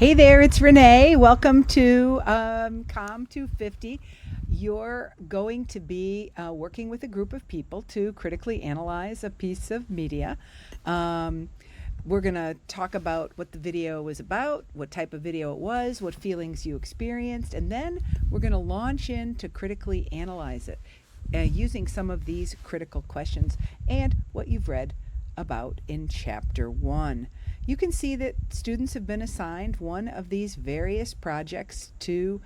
Hey there, it's Renee. Welcome to COM 250. You're going to be working with a group of people to critically analyze a piece of media. We're going to talk about what the video was about, what type of video it was, what feelings you experienced, and then we're going to launch in to critically analyze it using some of these critical questions and what you've read about in Chapter 1. You can see that students have been assigned one of these various projects to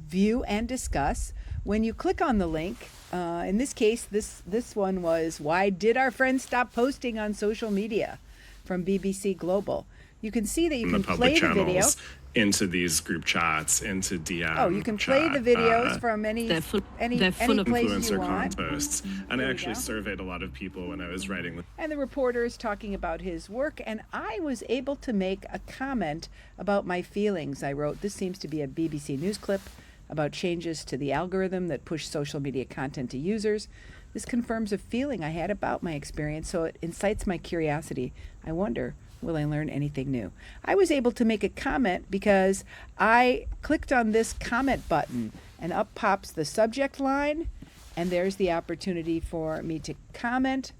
view and discuss. When you click on the link, in this case, this one was, "Why did our friends stop posting on social media?" from BBC Global. You can see that you can play the video. Into these group chats, into DM. Oh, you can play the videos from any they're full place influencer you want. contests. And I actually surveyed a lot of people when I was writing. And the reporter is talking about his work, and I was able to make a comment about my feelings. I wrote, "This seems to be a BBC News clip about changes to the algorithm that push social media content to users. This confirms a feeling I had about my experience, so it incites my curiosity. I wonder, will I learn anything new?" I was able to make a comment because I clicked on this comment button, and up pops the subject line, and there's the opportunity for me to comment,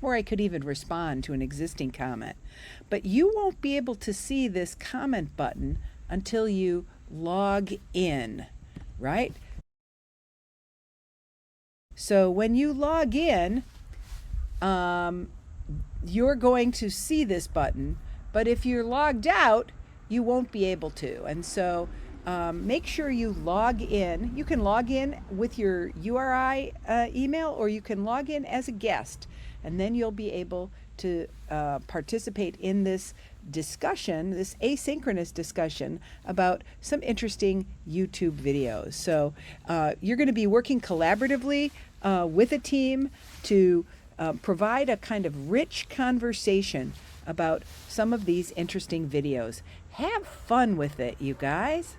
or I could even respond to an existing comment. But you won't be able to see this comment button until you log in, right? So when you log in, you're going to see this button, but if you're logged out, you won't be able to. And so make sure you log in. You can log in with your URI email, or you can log in as a guest, and then you'll be able to participate in this discussion, this asynchronous discussion about some interesting YouTube videos. So you're going to be working collaboratively with a team to provide a kind of rich conversation about some of these interesting videos. Have fun with it, you guys.